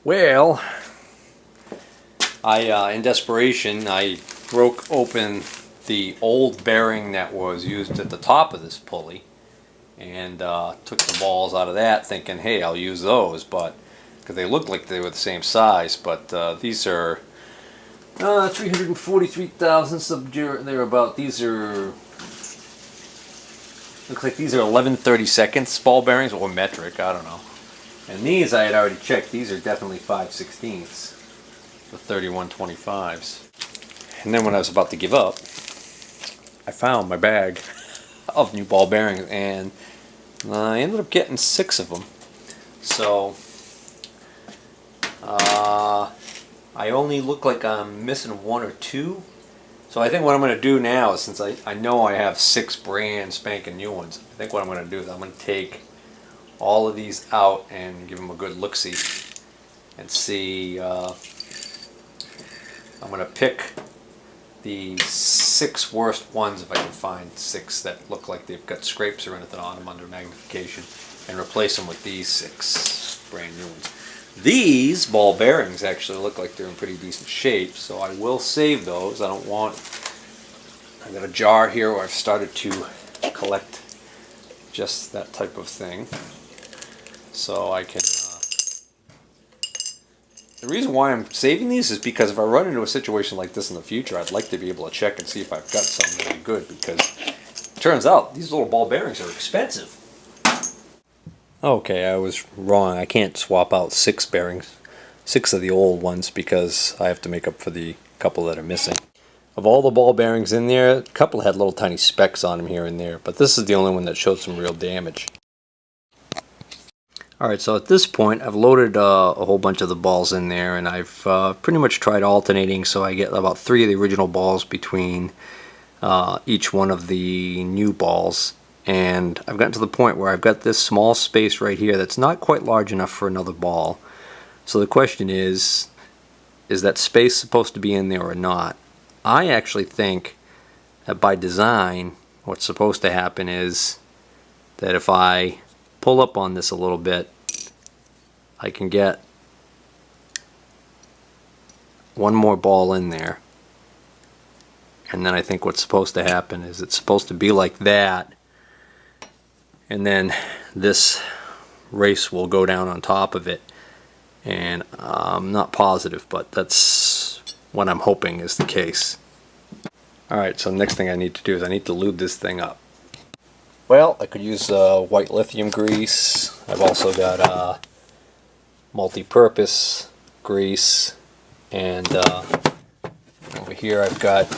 Well, in desperation, I broke open the old bearing that was used at the top of this pulley and took the balls out of that thinking, hey, I'll use those, but because they looked like they were the same size, but these are 343 thousandths of thereabout. These are, looks like these are 11/32 ball bearings or metric, I don't know. And these I had already checked, these are definitely 5/16ths, the 3125s. And then when I was about to give up, I found my bag of new ball bearings, and I ended up getting 6 of them. So I only look like I'm missing 1 or 2. So I think what I'm going to do now is, since I know I have 6 brand spanking new ones, I think what I'm going to do is I'm going to take all of these out and give them a good look-see and see. I'm going to pick the 6 worst ones, if I can find 6 that look like they've got scrapes or anything on them under magnification, and replace them with these 6 brand new ones. These ball bearings actually look like they're in pretty decent shape, so I will save those. I don't want, I've got a jar here where I've started to collect just that type of thing, so I can the reason why I'm saving these is because if I run into a situation like this in the future, I'd like to be able to check and see if I've got something really good, because it turns out these little ball bearings are expensive. Okay, I was wrong. I can't swap out 6 bearings, 6 of the old ones, because I have to make up for the couple that are missing. Of all the ball bearings in there, a couple had little tiny specks on them here and there, but this is the only one that showed some real damage. Alright, so at this point I've loaded a whole bunch of the balls in there, and I've pretty much tried alternating, so I get about 3 of the original balls between each one of the new balls. And I've gotten to the point where I've got this small space right here that's not quite large enough for another ball. So the question is that space supposed to be in there or not? I actually think that by design what's supposed to happen is that if I pull up on this a little bit, I can get one more ball in there, and then I think what's supposed to happen is it's supposed to be like that, and then this race will go down on top of it, and I'm not positive, but that's what I'm hoping is the case. Alright, so the next thing I need to do is I need to lube this thing up. Well, I could use white lithium grease. I've also got multi-purpose grease, and over here I've got,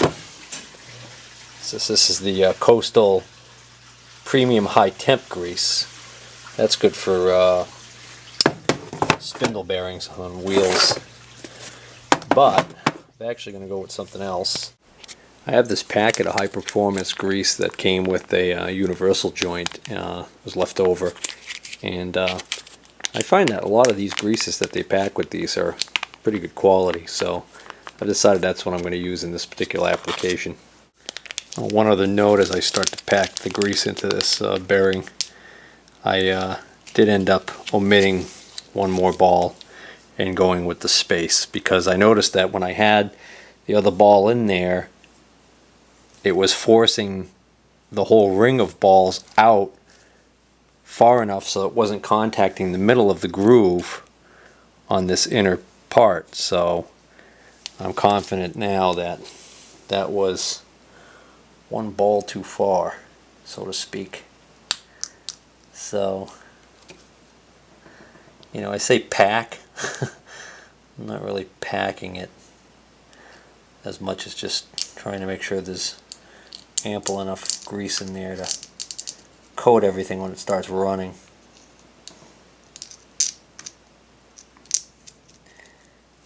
this is the Coastal Premium High Temp grease. That's good for spindle bearings on wheels, but I'm actually going to go with something else. I have this packet of high performance grease that came with a universal joint, was left over, and I find that a lot of these greases that they pack with these are pretty good quality, so I've decided that's what I'm going to use in this particular application. One other note as I start to pack the grease into this bearing, I did end up omitting one more ball and going with the space, because I noticed that when I had the other ball in there, it was forcing the whole ring of balls out far enough so it wasn't contacting the middle of the groove on this inner part. So I'm confident now that that was one ball too far, so to speak. So, you know, I say pack. I'm not really packing it as much as just trying to make sure there's ample enough grease in there to coat everything when it starts running.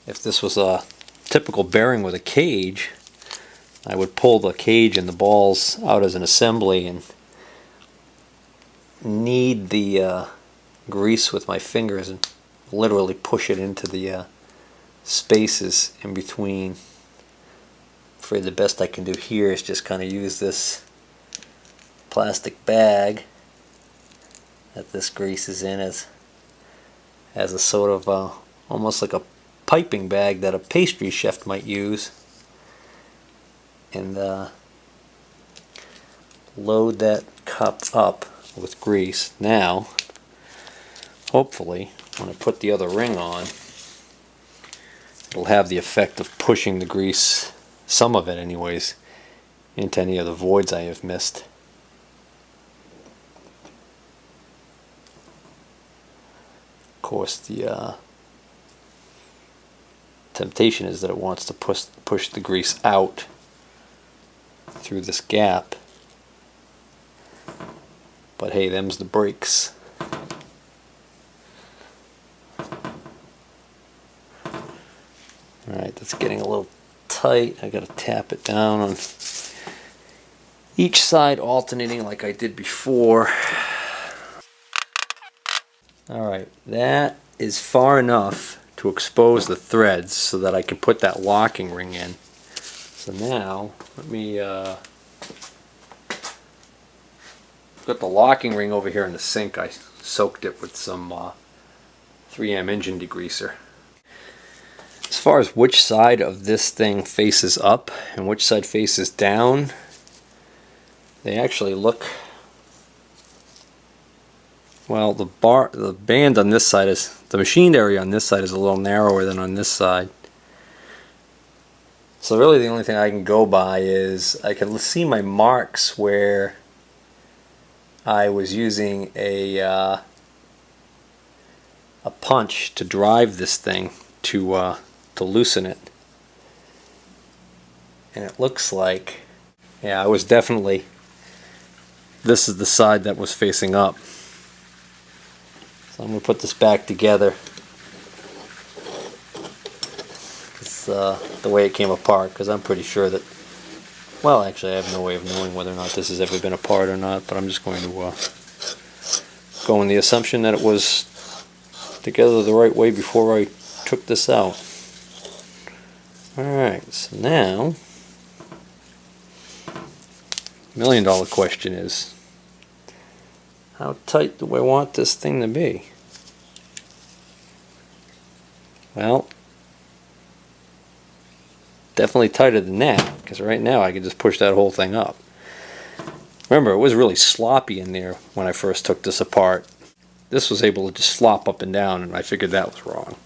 If this was a typical bearing with a cage, I would pull the cage and the balls out as an assembly and knead the grease with my fingers and literally push it into the spaces in between. I'm afraid the best I can do here is just kind of use this plastic bag that this grease is in as a sort of almost like a piping bag that a pastry chef might use, and load that cup up with grease. Now, hopefully, when I put the other ring on, it'll have the effect of pushing the grease, some of it anyways, into any of the voids I have missed. Of course, the temptation is that it wants to push the grease out through this gap. But hey, them's the brakes. Alright, that's getting a little tight. I gotta tap it down on each side, alternating like I did before. Alright, that is far enough to expose the threads so that I can put that locking ring in. So now, let me got the locking ring over here in the sink. I soaked it with some 3M engine degreaser. As far as which side of this thing faces up and which side faces down, they actually look, well, the band on this side is, the machined area on this side is a little narrower than on this side. So really the only thing I can go by is I can see my marks where I was using a punch to drive this thing to loosen it, and it looks like, yeah, I was definitely, this is the side that was facing up. So I'm going to put this back together. It's the way it came apart, because I'm pretty sure that, well, actually I have no way of knowing whether or not this has ever been apart or not, but I'm just going to go on the assumption that it was together the right way before I took this out. Alright, so now, $1,000,000 question is, how tight do I want this thing to be? Well, definitely tighter than that, because right now I can just push that whole thing up. Remember, it was really sloppy in there when I first took this apart. This was able to just flop up and down, and I figured that was wrong.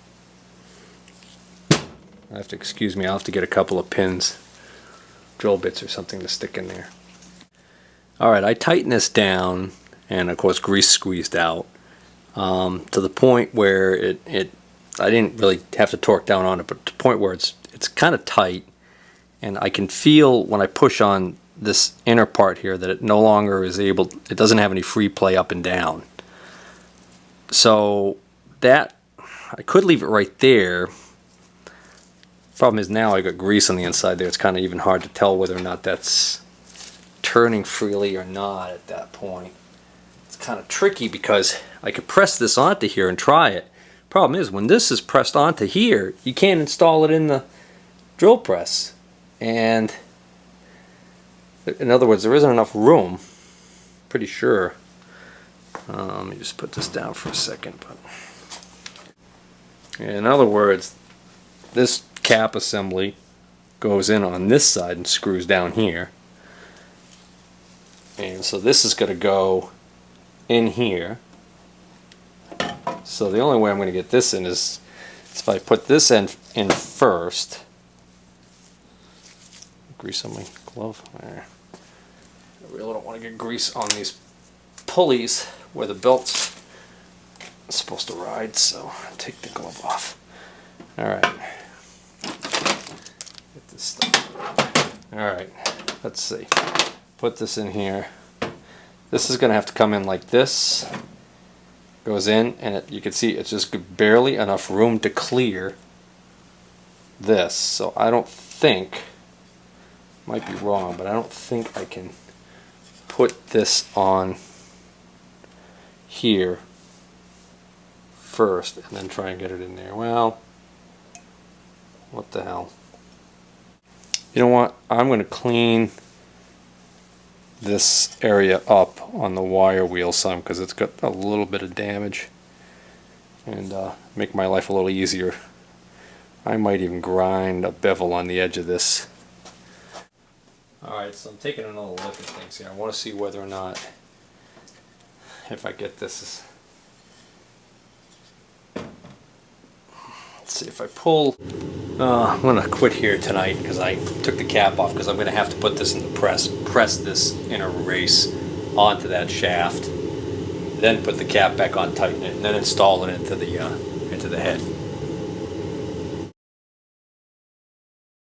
I have to excuse me, I'll have to get a couple of pins, drill bits or something to stick in there. Alright, I tightened this down, and of course grease squeezed out, to the point where I didn't really have to torque down on it, but to the point where it's kind of tight, and I can feel when I push on this inner part here that it no longer is able, it doesn't have any free play up and down. So that, I could leave it right there. Problem is now I got grease on the inside there. It's kind of even hard to tell whether or not that's turning freely or not at that point. It's kind of tricky because I could press this onto here and try it. Problem is, when this is pressed onto here, you can't install it in the drill press. And in other words, there isn't enough room, pretty sure. Let me just put this down for a second. But in other words, this cap assembly goes in on this side and screws down here. And so this is going to go in here. So the only way I'm going to get this in is if I put this in first. Grease on my glove. There. I really don't want to get grease on these pulleys where the belt's supposed to ride, so I'll take the glove off. Alright. Get this stuff. Alright, let's see. Put this in here. This is going to have to come in like this. Goes in, and you can see it's just barely enough room to clear this. So I don't think, might be wrong, but I don't think I can put this on here first and then try and get it in there. Well, what the hell. You know what? I'm going to clean this area up on the wire wheel some because it's got a little bit of damage. and make my life a little easier. I might even grind a bevel on the edge of this. Alright, so I'm taking another look at things here. I want to see whether or not, if I get this. Let's see if I pull. I'm going to quit here tonight because I took the cap off, because I'm going to have to put this in the press. Press this inner race onto that shaft. Then put the cap back on, tighten it, and then install it into the head.